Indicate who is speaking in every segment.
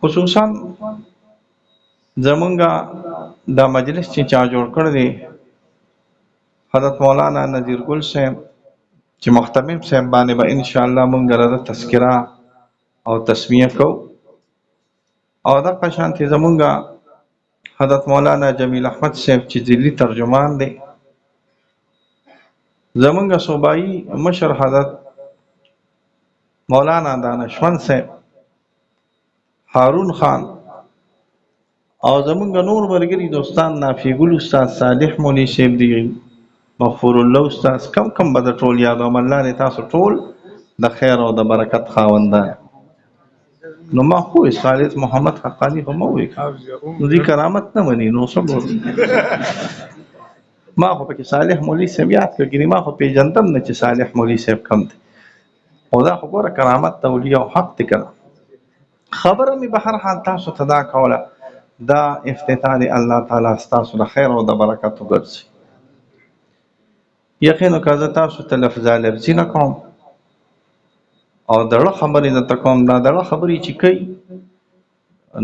Speaker 1: خصوصا زمونږه دا مجلس چې چا جوړ کړی دی حضرت مولانا نذیر ګل صاحب چې محتمم صاحب باندې به ان شاء الله مونږ د تذکره او تسمیه کوو او دغه شانتې زمونږه حضرت مولانا جمیل احمد صاحب چې ذلی ترجمان دی زمونږه صوبایي مشر حضرت مولانا دانشمند صاحب هارون خان او زمونږ نور ملګري دوستان نافي ګل استاد صالح مولوي صاحب دی مغفور الله استاد کم به د ټول یادوم الله دې تاسو ټول د خیر او د برکت خاوندان نو ما خو خالد محمد حقانی هم وې نو دې کرامت نه مني نو څه ما خو پکې صالح مولوي صاحب یاد کړی ما خو پیژندم نه چې صالح مولوي صاحب کم دی او دا خو ګوره کرامت د اولیاء حق دی کنه خبره مې به هر حال تاسو ته دا کوله دا افتتاح دی الله تعالی ستاسو د خیر او د برکت وګرځي یقینا که زه تاسو ته لفظي نه کوم او دغه خبرې درته کوم دا دغه خبرې چې کوي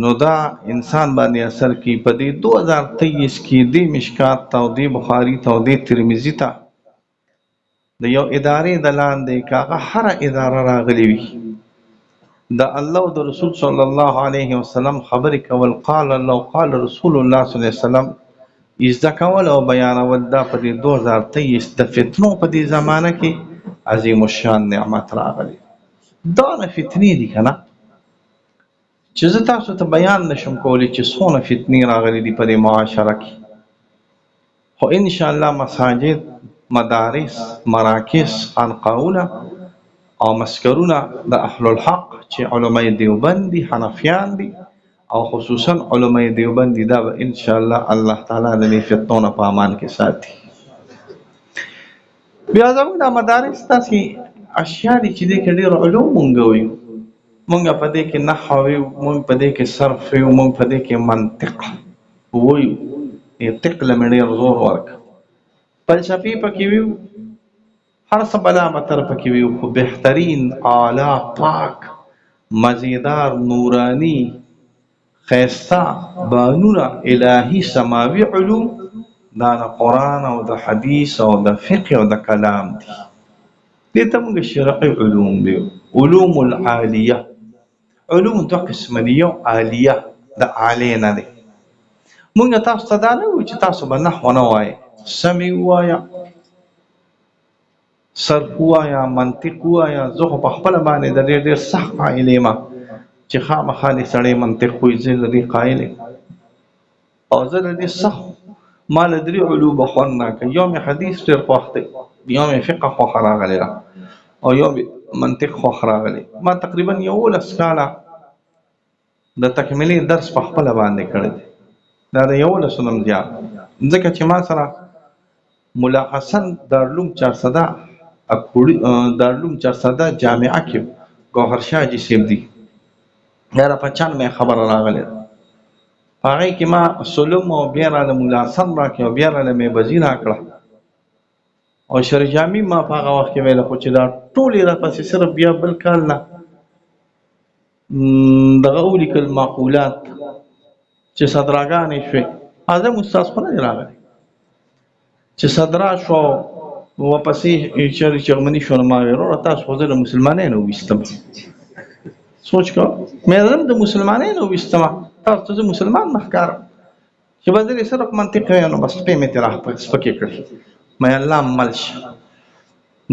Speaker 1: نو دا انسان باندې اثر کوي په دې 2023 کې د مشکات ته او د بخاري ته او د ترمذي ته د یو ادارې د لاندې کاغه هر اداره راغلی وي د الله او د رسول صلی الله علیه وسلم خبرې کول قال الله قال رسول الله صلی الله علیه وسلم ازدا کول او بیانول دا په 2023 د فتنو په دې زمانه کې عظیم الشان نعمت راغلی دا نه فتنې دي کنه چې زه تاسو ته بیان نشم کولی چې څونه فتنې راغلي دي په دې معاشره کې خو ان شاء الله مساجد مدارس مراکز خانقاهونه او مسکرونه د اهل الحق چې علماء دیوبند دي حنفیان دي او خصوصا علماء دیوبند دي دا به ان شاء الله الله تعالی د فتنو په امان کې ساتي بیا زموږ د مدارس تاسو اشیاء دي چې د ډېر علوم مونږ وایو مونږ په دې کې نحو وایو مونږ په دې کې صرف وایو مونږ په دې کې منطق وایو منطق لمړې زور ورک فلسفي پکې وایو هر څه بلا متر پکې وایو خو بهترین اعلی پاک مزیدار نورانی خیستا بانونه الهی سماوي علوم دا د قرآن او د حدیث او د فقه او د کلام دي دې ته موږ شرعي علوم دي علوم العالیه علوم دوه قسم دي یو عالیه د عالی نه دي موږ تاسو ته دا نه وایو چې تاسو به نحو نه وایي سمع ووایه صرف ووایه منطق ووایه زه خو په خپله باندې د ډېر سخت قایل یم چې خامخا دې سړی منطق وایي زه د دې قایل یم او زه د دې سخت ما له درې علومو خوند نه کوي یو مې حدیث ډېر خوښ دی یو مې فقه خوښه راغلی ده او یو مې منطق خوښ راغلی ما تقریبا 11 کاله د تکمیلي درس په خپله باندې کړی دی دا د 11 نه زیات ځکه چې ما سره ملا حسن دارالعلوم چارسده دارالعلوم چارسده جامعه کې ګوهر شاه جي صاحب دي دا 95 خبره راغلی ده هغه کې ما سلم او بیا را مولا حسن راکې او بیا را مې وزیر راکړه او شرجامي ما په هغه وخت کې ویل خو چې دا ټولې را پسې صرف بیا بل کال نه دغه ولیکل معقولات چې صدراګانې شوې اعظم استاد خو نه راغلی چې صدرا شو واپسې چې جرمني شو ما ورو تاسو خو د مسلمانانو وستم سوچ کا مې زم د مسلمانانو وستم تاسو ته مسلمان مخکار چې بدل صرف منطق نو بس په مې تراه په سپکې کړی مې الله ملش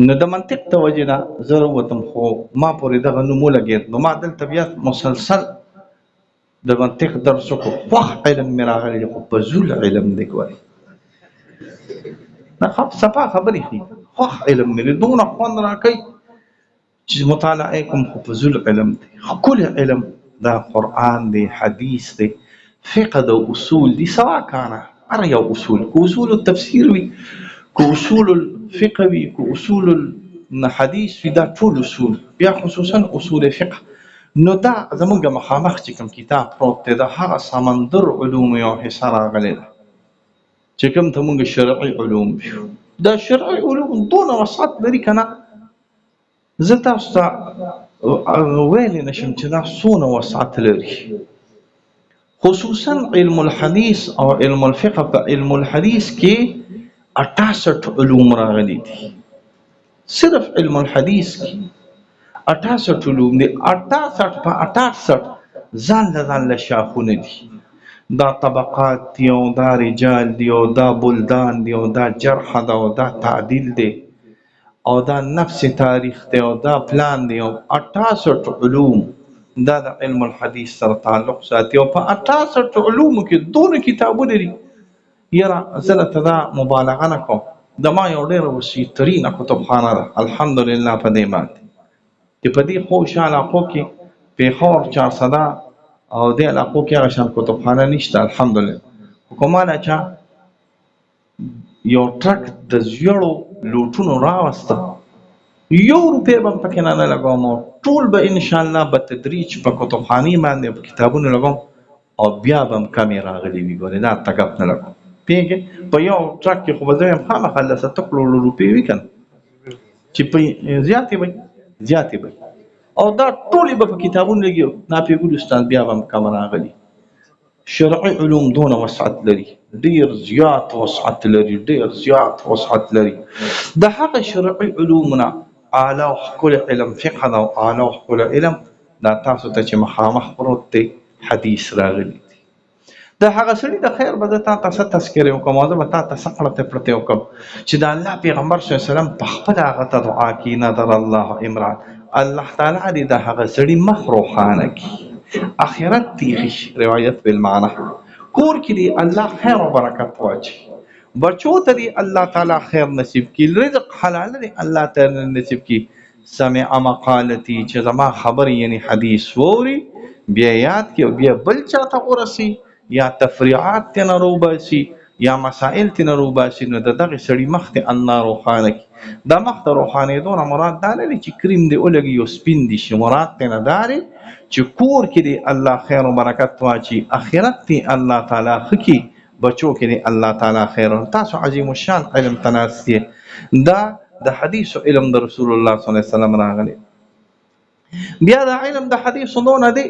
Speaker 1: نو د منطق توجه نه ضرورتم خو ما پورې دغه نومو لګید نو ما دل طبيعت مسلسل د منطق درس کو په علم مې راغلی خو په زول علم دی کوي نه خب صفه خبرې خي خو علم مې دونه خوند راکې چې مطالعه کوم خو په زول علم دی خپل علم دا قرآن دی حدیث دی فقه دا اصول دی سوا کانا ارى یو اصول کو اصول التفسیر وی کو اصول الفقه وی کو اصول الحدیث وی دا ټول اصول بیا خصوصا اصول فقه نو دا زمونږ مخامخ چې کوم کتاب پروت دی دا هغه سمندر علوم یو حصه راغلی ده چې کوم ته مونږ شرعي علوم دا شرعي علوم دونه وسعت لري کنه زه تاسو ته ویلی نشم چې دا څونه وسعت لري خصوصا علم الحديث او علم الفقه. په علم الحديث کې 68 علوم راغلي دي. صرف علم الحديث کې 68 علوم دي. 68 په 68 ځان له شاخونه دي. دا طبقات دي او دا رجال دي او دا بلدان دي او دا جرح ده او دا تعدیل دي او دا نفس تاریخ دی او دا پلان دی. او 68 علوم دا د علم الحديث سره تعلق ساتي. او په 68 علومو کې دونه کتابونه دي. یاره زه درته دا مبالغه نه کوم، د ما یو ډېره وسیعترینه کتابخانه ده الحمدلله په دې باندې چې په دې خوږ علاقو کې پېښور چارسده او دې علاقو کې هغه شان کتابخانه نشته الحمدلله. خو که ماله چا یو ټرک د زیړو لوټونو راوسته، 1 روپۍ به هم پکې نه لګوم او ټول به انشاءالله په تدریج په کتابخانې باندې په کتابونو لګوم او بیا به هم کمې راغلي وي. ګورې دا تکف نه لګوم پوهېږې. په یو ټرک کې خو به زه یم خامخا لسه تکړو روپۍ وي که نه چې په زیاتې به او دا ټولې به په کتابونو لګي. ناپېګلي استاد بیا به هم کم راغلي. شرعي علوم دونه وسعت لري، ډېر زیات وسعت لري، ډېر زیات وسعت لري. د هغه شرعي علومو نه اعلی او ښکلی علم فقه ده او اعلی او ښکلی علم دا تاسو ته چې مخامخ پروت دی حدیث راغلی دی. د هغه سړي د خیر به زه تا ته څه تذکرې وکړم او زه به تا ته څه کړتې پړتې وکړم چې د الله پیغمبر صلی الله علیه وسلم په خپله هغه ته دعا کړي نظر الله عمران، الله تعالی دې د هغه سړي مخ روښانه کړي، آخرت تیغ شي. روایت بالمعنی کور کې دی الله خیر او برکت واچوي، بچو ته دی الله تعالی خیر نصیب کړي، رزق حلال دی الله تعالی نصیب کړي. سمع مقالتي چې زما خبر یعنی حدیث ووري بیا یاد کې او بیا بل چاته ورسي یا تفریعات ته نه روباسي یا مسائل ته نه روباسي، نو د دغه سړي مخ ته الله روښانه کړي. دا مخ ته روښانېدو نه مراد دا نه دی چې کریم دی ولګي او سپین دي شي، مراد ته نه دا دی چې کور کې دی الله خیر او برکت واچي، آخرت ته الله تعالی ښه کړي، بچو کې دی الله تعالی خیر. تاسو عظیم الشان علم تناسی دا د حدیث علم د رسول الله صلی الله علیه وسلم راغلی. بیا د علم د حدیث دونه دی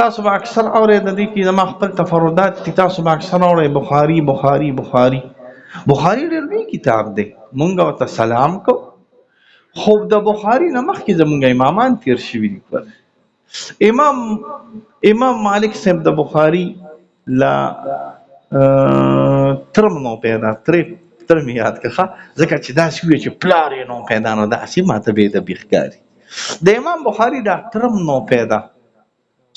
Speaker 1: تاسو به اکثر اورئ، د دې کې زما خپل تفردات دي، تاسو به اکثر اورئ بخاري بخاري بخاري بخاري ډېر لوی کتاب دی. مونږ ورته سلام کو، خو د بخاري نه مخکې زمونږ امامان تیر شوي دي. امام مالک صاحب د بخاري لا ترم نو پیدا ترم یاد کړه، ځکه چې داسې وي چې پلار یې نو پیدا نو داسې ماته بې د بیښکاري. د امام بخاري دا ترم نو پیدا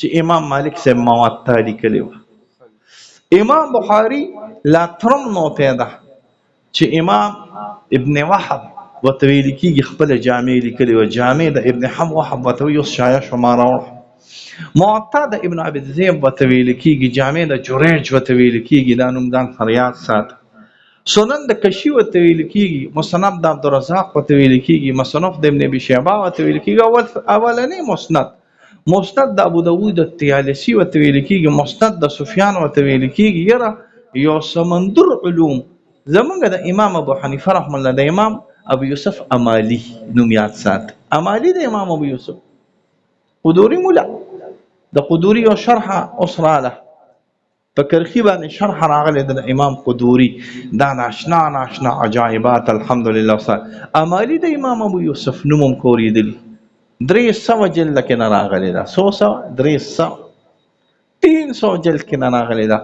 Speaker 1: چې امام مالک صاحب موطا لیکلې وه. امام بخاري لا ترم نو پیدا چې امام ابن وهب ورته ویل کېږي خپله جامع لیکلې وه، جامع د ابن وهب ورته وایي اوس شایع شو ما راوړه. موطا د ابن ابي ذئب ورته ویل کېږي، جامع د جریج ورته ویل کېږي، دا نوم ځان سره یاد ساته. سنن د کشي ورته ویل کېږي، مصنف د عبدالرزاق ورته ویل کېږي، مصنف د ابن ابي شيبه ورته ویل کېږي، اولنی مسند د ابو داود الطیالسي ورته ویل کېږي، مسند د سفیان ورته ویل کېږي. یاره یو سمندر علوم زمونږ د امام ابو حنیفه رحم الله، د امام ابو یوسف امالی نوم یاد سات. امالی د امام ابو یوسف قدوري مولا، د قدوري او شرح اسراله په کرخي باندې شرح راغلی د امام قدوري، دا ناشنا عجایبات الحمدلله. امالی د امام ابو یوسف نوم هم کوریدلی 300 جلد کې نه راغلی دا، 300 جلد کې نه راغلی دا.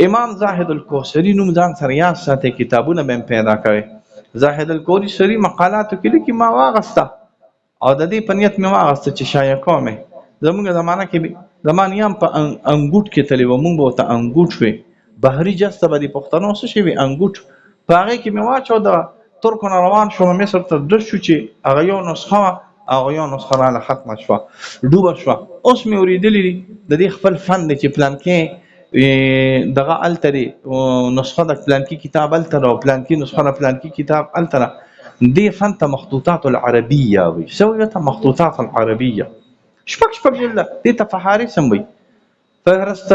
Speaker 1: امام زاهد الکوثري نوم ځان سره یاد ساتي، کتابونه به پیدا کوي. زاهد الکوثري مقالاتو کې لیکي ما واغسته او د دې په نیت مې واغسته چې شایع کوم. زمونږ زمانه کې زمانیان په انګوټ کې تللی وه، مونږ به ورته انګوټ وی، بحري جسته به د پښتنو څه شی وي انګوټ، په هغې کې مې واچو. د ترکو نه روان شوم مصر ته ډر شو چې هغه یو نسخه وه، هغه یو نسخه راله ختمه شوه ډوبه شوه. اوس مې اورېدلي دي د دې خپل فن دی چې پلانکې دغه هلته دی نسخه د پلانکي کتاب هلته ده او پلانکي نسخه د پلانکي کتاب هلته ده. دې فن ته مخطوطات العربیه وایي، څه وایي ته؟ مخطوطات العربیه. شپږ جلده دې ته فهارس هم وایي، فهرست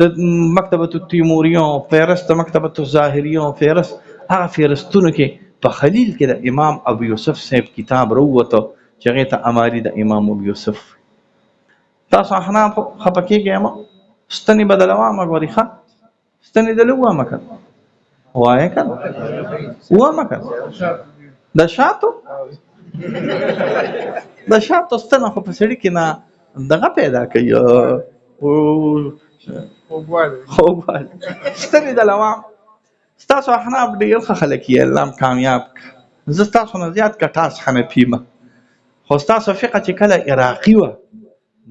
Speaker 1: د مکتبة التیموریون، فهرست مکتبة الظاهریون، فهرست هغه فهرستونو کې په خلیل کې د امام ابو یوسف صاحب کتاب راووته چې هغې ته امالي د امام ابو یوسف. تاسو احناف خفه کېږئ ما ستنې بدلوا ما غوري ښه ستنې دلوا ما کړ وای کړ و ما کړ د شاتو ستنه خو په سړی کې نه دغه پیدا کوي او خوګوال ستنې دلوا ستاسو احناف ډېر ښه خلک یې الله کامیاب زه ستاسو نه زیات کټاس حنفي یم خو ستاسو فقه چې کله عراقي وه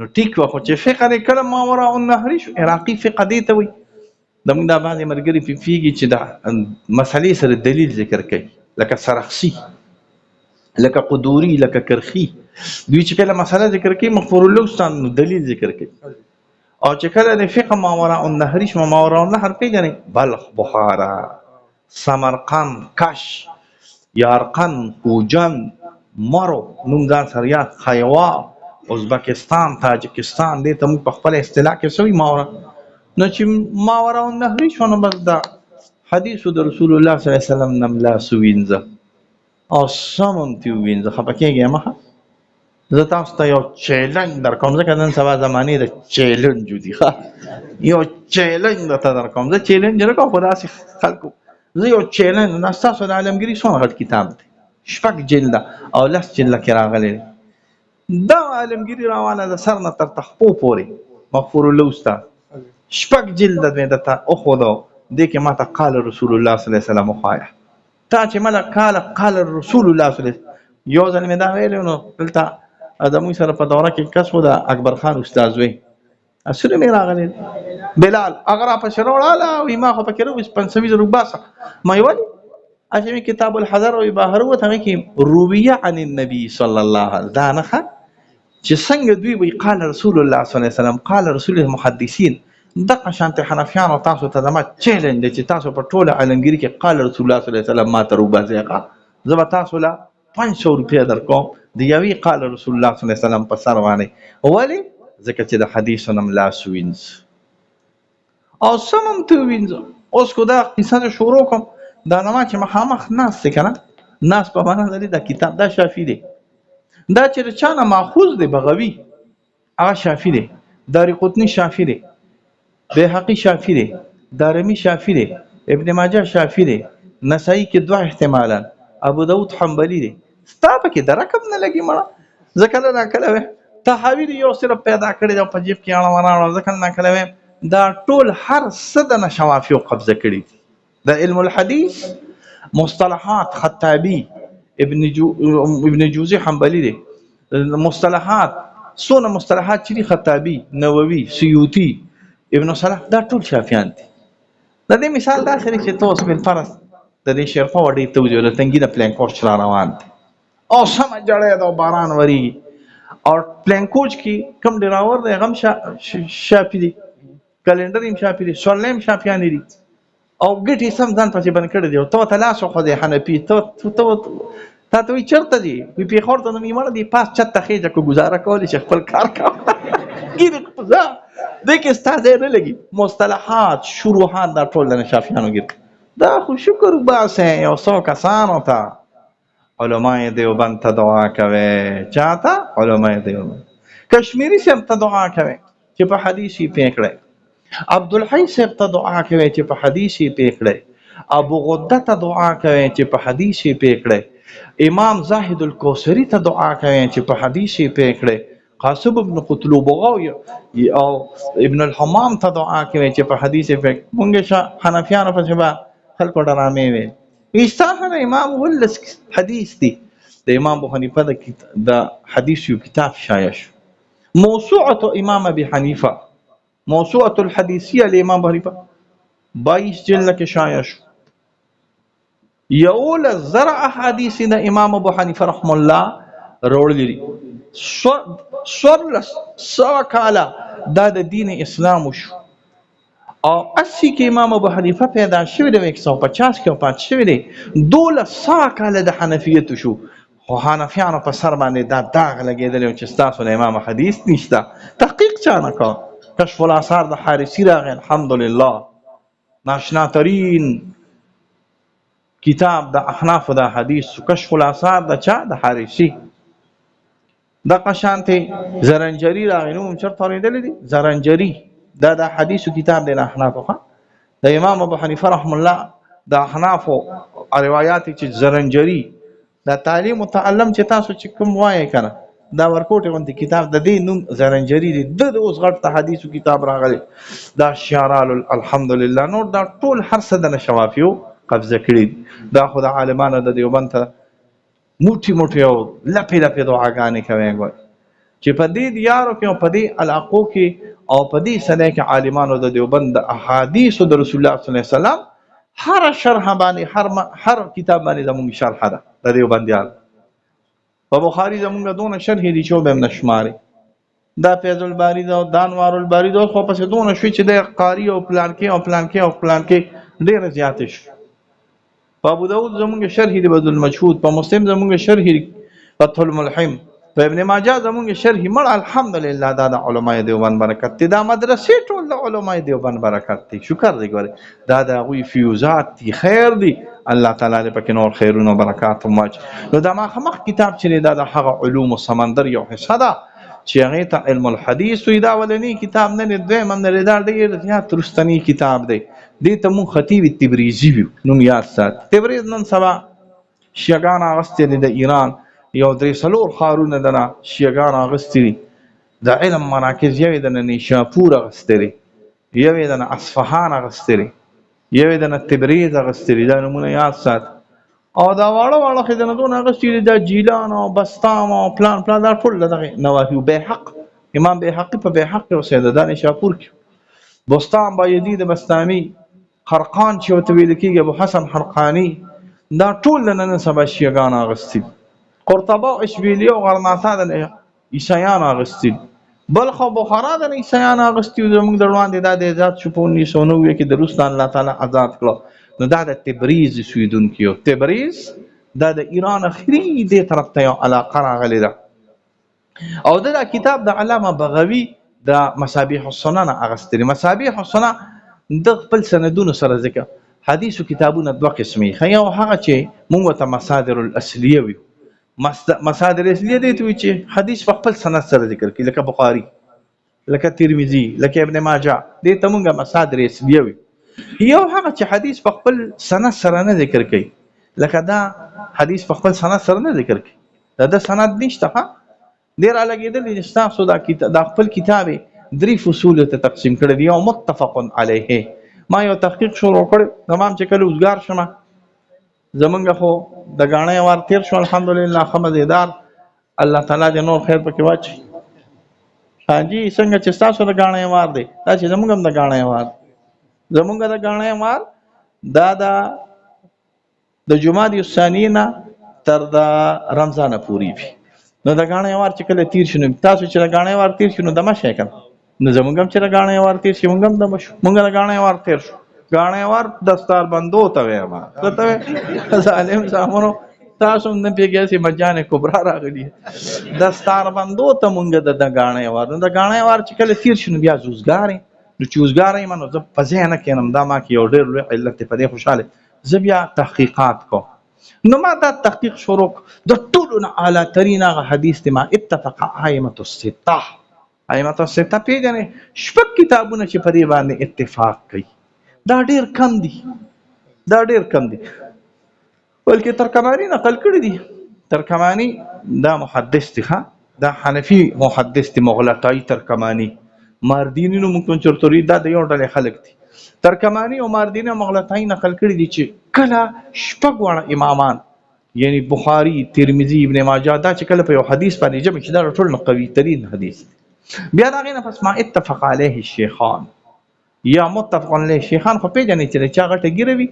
Speaker 1: نو ټیک وه خو چې فقه دی کله ماوراء النهري شو عراقي فقه دی ته وایي زموږ دا بعضې ملګري فقهیږي چې دا مسلې سره دلیل ذکر کوي لکه سرخسي لکه قدوري لکه کرخي دوی چې کله مسله ذکر کوي مغفور الله استاد نو دلیل ذکر کوي او چې کله د فقه ماوراء النهري شو ماوراء النهر پیژنئ بلخ بخارا سمرقند کش یارقند کوجند مرو نوم ځان سره یاد خیوا ازبکستان تاجکستان دې ته موږ په خپل اصطلاح کې سوي ماوراء نو چې ماوراء النهري شو نو بس دا حدیثو د رسول الله صلی الله علیه وسلم نم لاس وینځه او سمونتی وینځه خفه کېږئ مه زه تاسو ته یو چیلنج درکوم ځکه نن سبا زمانې د چیلنج دي یو چیلنج درته درکوم زه چیلنج نه کوم خو داسې خلکو زه یو چیلنج نه ستاسو د عالمګیري څومره غټ کتاب دی 6 جلده او 10 جلده کې راغلی دا عالمګیري روانه د سر نه تر تخپو پورې مغفور الله استاد 6 جلده مې درته وښودو دې کې ماته قال رسول الله صلی الله علیه وسلم وښایه تا چې مله قال رسول الله صلی الله علیه وسلم یو ځل مې دا ویلی نو دلته زموږ سره په دوره کې کس و د اکبر خان استاد وی اصل مې راغلی بلال هغه راپسې راوړله وایي ما خو پکې روبس 500 روباسه ما یې ولې اچې مې کتاب الحذر وایي بهر ووت هغې کې رویه عن النبي صلی الله علیه دا نښه چې څنګه دوی وایي قال رسول الله صلی الله علیه وسلم قال رسول المحدثین دغه شانتې حنفیانو تاسو ته زما چیلنج دی چې تاسو په ټوله عالمګیري کې قال رسول الله صلی الله علیه وسلم ما ته روباسئ زه به تاسو له 500 روپۍ درکوم د یوې قال رسول الله صلی الله علیه وسلم په سر باندې ولې ځکه چې د حدیثو نه لاس وینځ او سمونتی وینځه اوس کو دا قصه شروع کوم دا زما چې مخامخ ناست دی که نه ناست په معنا لري دا کتاب دا شافعي دی دا چې د چا نه ماخوذ دی بغوي هغه شافعي دی دارقطني شافعي دی بیهقي شافعي دی دارمي شافعي دی ابن ماجه شافعي دی نسائی کې 2 احتمالا ابو داود حنبلی دی ستا پکې د رقم نه لګي مړه زه کله ناکله ویم تحاوي دی یو صرف پیدا کړی دی په جیب کې اړه ونه زه کله ناکله ویم دا ټول هر څه د شوافیو قبضه کړي دي د علم الحدیث مصطلحات خطابي ابن جوزي حنبلی دی مصطلحات څونه مصطلحات چې دي خطابي نووي سیوطي ابن صلاح دا ټول شافعیان دي د دې مثال دا خري چې توس بن فرض د دې شرفه وړي توجه له تنګي د پلان کوچ را روان دي او سم جړې دا باران وری او پلان کوچ کې کم ډراور دی غم شافعي دي کلندر هم شافعي دي سولم شافعیان دي او ګټي سم ځان پسې بن کړی دی او ته تلاسو خو دې حنفي ته وی چرته دي وی په خور ته مې مړ دي پاس چته خېجه کو گزاره کولی چې خپل کار کا ګیره قضا دې کې ستاسو نه لګي مصطلحات شروحات دا ټول د شافعیانو ګر دا خو شکر باسه یو څو کسانو ته علماء دیوبند ته دعا کوي چاته علماء دیوبند کشمیری صاحب ته دعا کوي چې په حدیثي پېکړه عبدالحی صاحب ته دعا کوي چې په حدیثي پېکړه ابو غده ته دعا کوي چې په حدیثي پېکړه امام زاهد الکوثری ته دعا کوي چې په حدیثي پېکړه قاسم ابن قتلوب او ابن الحمام ته دعا کوي چې په حدیث پېکړه مونږه حنفیانو په سبا خلکو ډرامې وي ایستاخره امام ولس حدیث دی د امام ابو حنیفه د حدیث یو کتاب شایع شو موسوعه امام ابي حنیفه موسوعه الحدیثیه لامام ابو حنیفه 22 جلد کې شایع شو یول زرع احادیث د امام ابو حنیفه رحم الله وروړل دي سوا کاله دا د دین اسلام شو او 80 کې امام ابو حنیفه پیدا شوی دی 150 کې پات شوی دی 1200 کاله د حنفیت شو خو حنفیانو په سر باندې دا داغ لګیدل چې تاسو له امام حدیث نشته تحقیق چانه کا کشف الاثار د حارثی راغی الحمدلله ناشنا ترین کتاب د احناف د حدیث کشف الاثار د چا د حارثی د قشانته زرنجری راغی نو چرته ورېدل دي زرنجری دا حدیث کتاب دی احناف ها د امام ابو حنیفه رحم الله د احناف روایت چې زرنجری دا تعلیم متعلم چې تاسو چې کوم وایي کنه دا ورکوټه غونډه کتاب د دې نوم زرنجری دی د اوس غټ حدیث کتاب راغلی دا شعرال الحمدلله نور دا ټول هر څه د شوافیو قبضه کړی دا خو د عالمانو د دیوبند ته موټي موټي او لپې لپې دعاګانې کوي چې په دې دیارو کې او په دې علاقو کې او په دې سنه کې عالمانو د دیوبند د احادیث د رسول الله صلی الله علیه وسلم هر شرح باندې هر کتاب باندې زموږ شرح ده د دیوبندیان په بخاری زموږ دونه شرح دي چې به نشماري دا فیض الباری دا دانوار الباری دا خو پس دونه شوي چې د قاری او پلان کې او پلان کې او پلان کې ډېر زیات شي په ابو داود زموږ شرح دی بدل المجهود په مسلم زموږ شرح فتح الملحم په ابن ماجه زموږ شرح مړ الحمدلله دا د علماء دیوبند برکت دی دا مدرسې ټول د علماء دیوبند برکت دی شکر دی ګوره دا د غوي فیوزات دی خیر دی الله تعالی دې پکې نور خیرونه او برکات واچ نو دا ما خمخ کتاب چې دا د هغه علوم سمندر یو حصہ ده چې هغه ته علم الحديث وي دا ولني کتاب نه دویم نه دا ډېر زیات رستنی کتاب دی دې ته مون خطیب تبریزی نوم یاد سات تبریز نن سبا شیعاګان اغستې د ایران یو درې څلور ښارونه دنه شیعاګان اغستې دي د علم مراکز یوې د نیشاپور اغستې دي یوې د اصفهان اغستې دي یوې د تبریز اغستې دي دا نومونه یاد سات او دا واړه واړه خدمتونه اغستې دي د جیلان او بسطام او پلان دا ټول دغه نواهی بیحق امام بیحقی په بیحق اوسېده د نیشاپور کې بسطام بایدی د بسطامی خرقان چې ورته ویل کېږي ابو حسن خرقانی دا ټول نن سبا شیعاګان اغستې قرطبه او اشبیلیه او غرناطه د عیسایان اغستې بلخ او بخارا د عیسایان اغستې زموږ د وړاندې د آزاد شو په 1990 کې د روس الله تعالی آزاد کړو نو دا د تبریز سویدون کې تبریز دا د ایران اخري دې طرف ته یو علاقه راغلی ده او دا کتاب د علامه بغوی د مصابیح السنن اغستې مصابیح السنن د خپل سندونو سره ذکر حدیثو کتابونه دوه قسمي یو هغه چې موږ ته مصادر الاصلیه وي مصادر الاصلیه دي چې حدیث په خپل سند سره ذکر کوي لکه بخاری لکه ترمذی لکه ابن ماجه دې ته موږ مصادر الاصلیه وي یو هغه چې حدیث په خپل سند سره نه ذکر کوي لکه دا حدیث په خپل سند سره نه ذکر کوي دا سند نشته ډیر لګیدل چې تاسو دا خپل کتابه درې فصول ته تقسیم کړی دی او متفق علیه ما یو تحقیق شروع کړ تمام چې کله وزګار شمه زمونږ خو د غاڼې وار تیر شو الحمدلله خمدیدار الله تعالی دې نور خیر پکې واچي حاجی څنګه چې تاسو د غاڼې وار دی دا چې زمونږ هم د غاڼې وار زمونږ د غاڼې وار دا د جمعې الثانیه تر د رمضان پورې وي نو د غاڼې وار چې کله تیر شنو تاسو چې د غاڼې وار تیر شنو د مشه کړه نو زمونږ هم چې د غاڼې وار تیر شي مونږ هم د مشه مونږ د غاڼې وار تیر شو غاڼې وار دستار بندو ته ما ته ظالم زامنو تاسو نه پیګه سي مجانه کبرا راغلی دستار بندو ته مونږ د غاڼې وار د غاڼې وار چې کله تیر شنو بیا زوزګارې نو چې زوزګارې منو زه پځه نه کینم دا ما کې یو ډېر لوی علت په دې خوشاله زه بیا تحقیقات کو نو ما دا تحقیق شروع د ټولو نه اعلی ترين حدیث ما اتفق ائمه السته ائمه السته پیژنې شپږ کتابونه چې په دې باندې اتفاق کوي دا ډېر کم دي بلکې ترکمانی نقل کړی دي ترکمانی دا محدث دی دا حنفي محدث دی مغلطائی ترکمانی ماردینی نو ممکن چرتوري دا د یو ډول خلک دي ترکمانی او ماردینی مغلطائی نقل کړی دي چې کله شپږ وړ امامان یعنی بخاری ترمذی ابن ماجه دا چې کله په یو حدیث باندې جمع شي دا ټول قوي ترين حدیث بیا دا غینه پس ما اتفق علیه الشیخان یا متفق علیه الشیخان خو پیژنې چې چا غټه ګیروي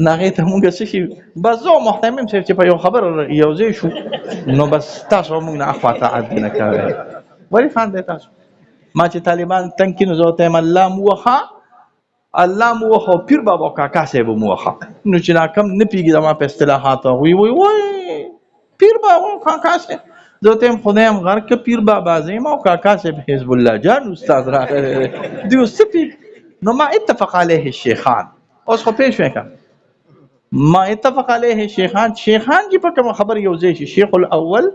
Speaker 1: ناغه ته مونږ څه شي بازو محتمم چې په یو خبر یو ځای شو نو بس تاسو مونږ نه اخواته عادي نه کوي ولی خان دې تاسو ما چې طالبان تنکینو زوته الله موخه الله موخه پیر بابا کاکا صاحب موخه نو چې کم نه پیګی ما په اصطلاحات وی پیر بابا کاکا صاحب زوته خدایم غر ک پیر بابا زما او کاکا صاحب حزب الله جان استاد را دی وسپی نو ما اتفق علیه الشیخان اوس خو پیش وکړه ما اتفق علیه شیخان چې په کوم خبر یو ځای شي شیخ الاول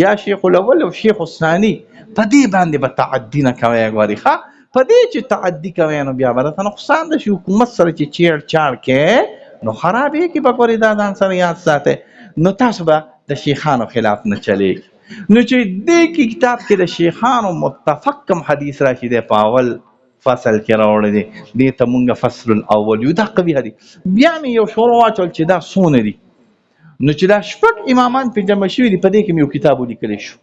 Speaker 1: یا شیخ الاول او شیخ الثانی په دې باندې به تعدی نه کوي غواړي ښا په دې چې تعدي کوي نو بیا به ته نقصان د شي حکومت سره چې چیړ چاړ کې نو خرابې کې به پورې دا ځان سره یاد ساتئ نو تاسو به د شیخانو خلاف نه چلېږي نو چې دې کې کتاب کې د شیخانو متفق کم حدیث راشي دی په اول فصل کې راوړی دی دې ته مونږ فصل الاول یو دا قوي حدیث بیا مې یو شروع واچول چې دا څونه دي نو چې دا شپږ امامان په جمع شوي دي په دې کې مې یو کتاب ولیکلی شو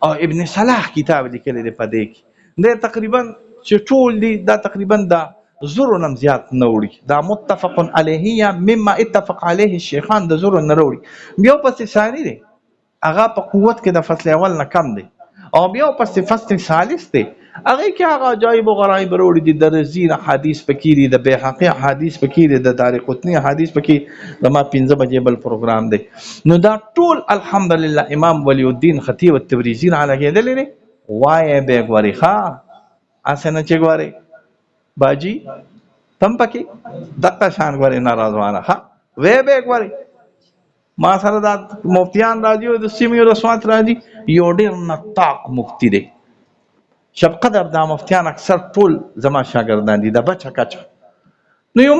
Speaker 1: او ابن صلاح کتاب لیکلی دی په دې کې دی تقریبا چې ټول دي دا تقریبا دا زرو نم زیات نه وړي دا متفق علیه یا مما اتفق علیه الشیخان د زرو نه وړي بیا پسې ثاني دی هغه په قوت کې د فصل اول نه کم دی او بیا پسې فصل ثالث دی هغه کې هغه عجایب او غرایب وروړي دي د رزین حدیث پکې دي د بیهقي حدیث پکې دي د دارقطنی حدیث پکې د ما 15 بجې بل پروګرام دی نو دا ټول الحمدلله امام ولی الدین خطیب التبریزی را لګېدلی دی وایې به ګوري ښه اسنه چې ګوري باجی تم پکې دغه شان ګوري ناراضوانه ها وې به ګوري ما سره دا مفتیان راځي او د سیمې رسوات راځي یو ډېر نطاق مفتی دی شب قدر دا مفتیان اکثر ټول زما شاګردان دي دا بچه کچه نو یو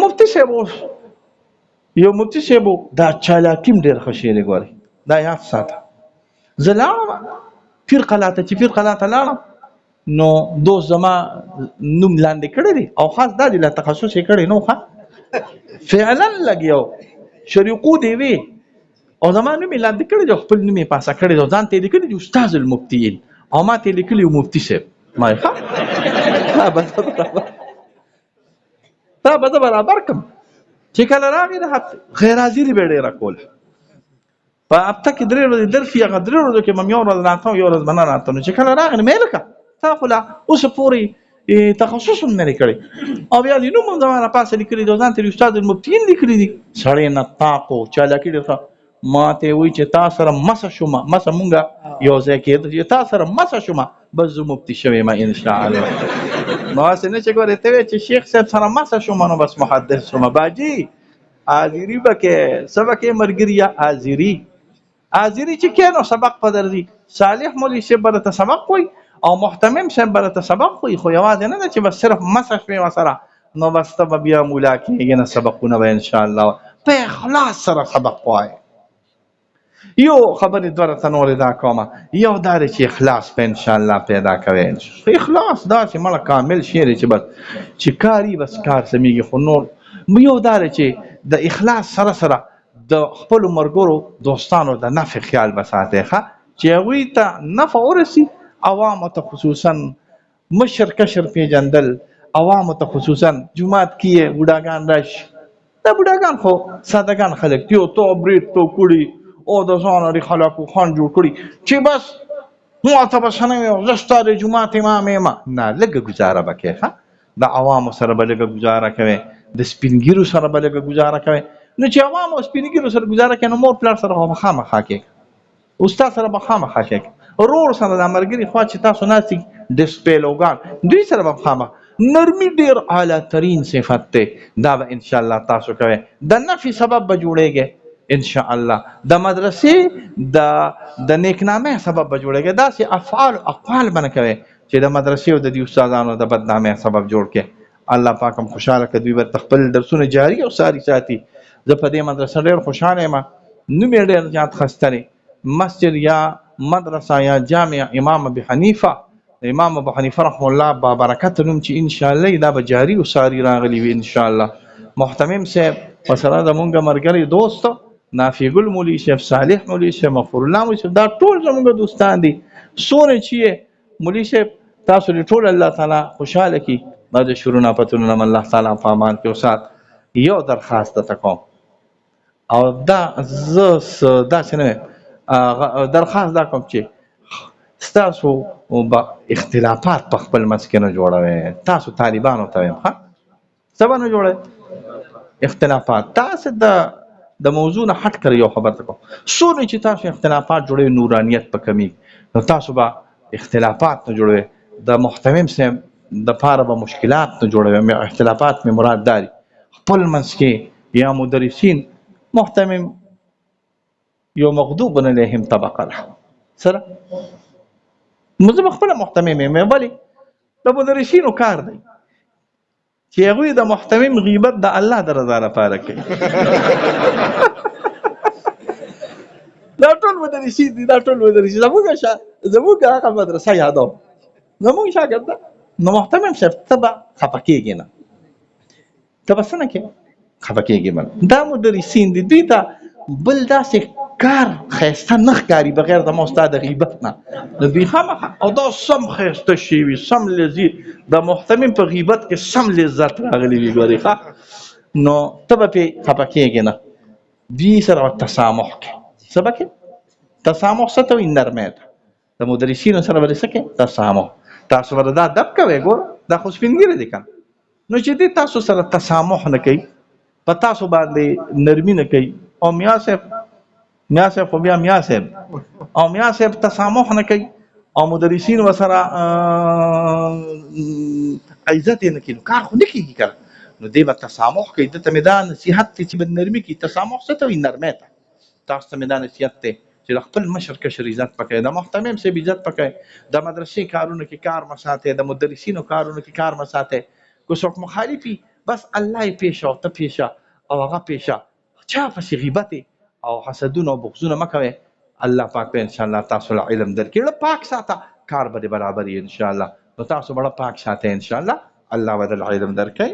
Speaker 1: مفتی صاحب دا چالاکیم ډېر ښه شی دی ګوري دا یاد ساته زه لاړم پیر قلعه ته چې پیر قلعه ته لاړم نو دوست زما نوم لاندې کړی دی او خاص دا دی لا تخصص یې کړی نو ښه فعلا لګیو شریقو دی وی او زما نوم یې لاندې کړی دی خپل نوم یې پاسه کړی دی ځان ته یې لیکلی دی استاد المفتیین او ما ته یې لیکلي مفتي صاحب ما ښه دا به زه برابر کړم چې کله راغی د خیر حاضري به یې ډېره کوله په هفته کې 3 ورځې درس وي هغه 3 ورځو کې به مې یو ورځ راته یو ورځ به نه راته نو چې کله راغی نو مې لکه تا خو لا اوسه پورې تخصص هم نه دی کړی او بیا دې نوم هم زما راپاسه لیکلي دی ځان ته یې استاد المفتیین لیکلي دي سړی نطاق و چالاکي ډېر ښه ما ته وی چې تا سره مسه شومه مسه مونږه یو ځای کې چې تا سره مسه شومه بس زه مفتي شوی ما ان شاء الله ما سه نه چې ګورې ته چې شیخ صاحب سره مسه شومه نو بس محدث شومه باجی حاضری بکې سبق مرګریا حاضری چې کینو سبق په درځي صالح مولوی صاحب برته سبق وای او محتمم صاحب برته سبق وای خو یوازې نه چې بس صرف مسه شوی وسره نو بس ته بیا مولا کېږي نه سبقونه به ان شاء الله په اخلاص سره سبق وای یو خبرې دوه ته نورې دا کومه یو دا دی چې اخلاص په انشاءالله پیدا کوي اخلاص داسې مړه کامل شی دی چې بس چې کاري بس کار سمیږي خو نور یو دا دی چې د اخلاص سره سره د خپلو ملګرو دوستانو د نفع خیال به ساتئ ښه چې هغوی ته نفع ورسي عوامو ته خصوصا مشر کشر پیژندل عوامو ته خصوصا جومات کې یې بوډاګان راشي دا بوډاګان خو سادهګان خلک دي او تو برید تو کړي او د ځان لري خلکو خان جوړ کړي چې بس معتبر شنوي زه ستا د جومات امام یم نه لږه ګزاره به کوې ښه د عوامو سره به لږه ګزاره کوې د سپین ږیرو سره به لږه ګزاره کوې نو چې عوامو سپین ږیرو سره ګزاره کوې نو مور پلار سره خو به خامخا کوې استاد سره به خامخا کوې ورور سره د ملګري خوا چې تاسو ناستئ ډسپیلوګان دوی سره به خامخا نرمي ډېر اعلی ترین صفت دی دا به انشاءالله تاسو کوئ د نفي سبب به جوړیږئ ان شاء الله د مدرسې د نیکنامۍ سبب به جوړیږي داسې افعال او اقوال به نه کوئ چې د مدرسې او د دې استادانو د بدنامۍ سبب جوړ کړي الله پاک هم خوشحاله کړي دوی به خپل درسونه جاري او ساري ساتي زه په دې مدرسه ډېر خوشحاله یم نوم یې ډېر زیات ښایسته دی مسجد یا مدرسه یا جامع امام ابي حنیفه امام ابو حنیفه رحم الله با برکت نوم چې ان شاء الله دا به جاري او ساري راغلی وي ان شاء الله محتمم صاحب وسره زمونږ مرګري دوست نافی ګل مولوی صاحب صالح مولوی صاحب مغفور الله مولوی صاحب دا ټول زموږ دوستان دي سونه چې مولوی صاحب تاسو ټول الله تعالی خوشاله کی بعد شروع نه پتون الله تعالی په امان کې اوسات یو درخواست ته کوم او دا دا څنګه درخواست دا کوم چې تاسو او اختلافات په خپل منځ کې نه جوړوي تاسو طالبانو ته وایم ها سبا نه جوړه اختلافات تاسو د موضوع نه هټ کړی یو خبر ته کوم څونه چې تاسو اختلافات جوړوي نورانیت په کمی نو تاسو به اختلافات نه جوړوي د محتمم صاحب د پاره به مشکلات نه جوړوي اختلافات مې مراد داري خپل منځ کې یا مدرسین محتمم یو مغضوب علیهم طبقه سره مزه خپل محتمم مې ولی د مدرسینو کار دی چې هغوی د محتمم غیبت د الله د رضا لپاره کوي. دا ټول مدرسین دي، دا ټول مدرسین زموږ هغه مدرسه یادوم، زموږ شاګرد ده. نو محتمم صاحب ته به خفه کېږي نه، ته به څه نه کوې، خفه کېږي به نه. دا مدرسین دي، دوی ته بل داسې کار ښایسته نه ښکاري بغیر د ما ستا د غیبت نه. نو دوی خامخا او دا سم ښایسته شوي وي، سم لذیذ، د محتمم په غیبت کې سم لذت راغلی وي. ګورې ښه، نو ته به پرې خفه کېږې نه. دوی سره به تسامح کوې. څه به کوې؟ تسامح څه ته وایي؟ نرمۍ ته. د مدرسینو سره به څه کوې؟ تسامح. تاسو به دا ادب کوئ، ګوره دا خو سپین ږیري دي که نه. نو چې دې تاسو سره تسامح نه کوي، په تاسو باندې نرمي نه کوي، او میا صاحب خو بیا میا صاحب او میا صاحب تسامح نه کوي او مدرسین ورسره عزت یې نه کوي، نو کار خو نه کېږي که نه. نو دې به تسامح کوي. دته مې دا نصیحت دی چې به نرمي کوي. تسامح څه ته وایي؟ نرمۍ ته. تاسو ته مې دا نصیحت دی چې د خپل مشر کشر عزت پکوئ، د محتمم صاحب عزت پکوئ، د مدرسې کارونو کې کار مه ساتئ، د مدرسینو کارونو کې کار مه ساتئ. که څوک مخالف وي بس الله یې پیشه او ته پیشه او هغه پیشه، چا پسې غیبت او حسدونه او بغضونه مه کوئ. الله پاک به انشاءالله تاسو له علم درکړي. پاک ساته، کار به دې برابر وي انشاءالله. نو تاسو به پاک ساتئ انشاءالله، الله به دې علم درکړي.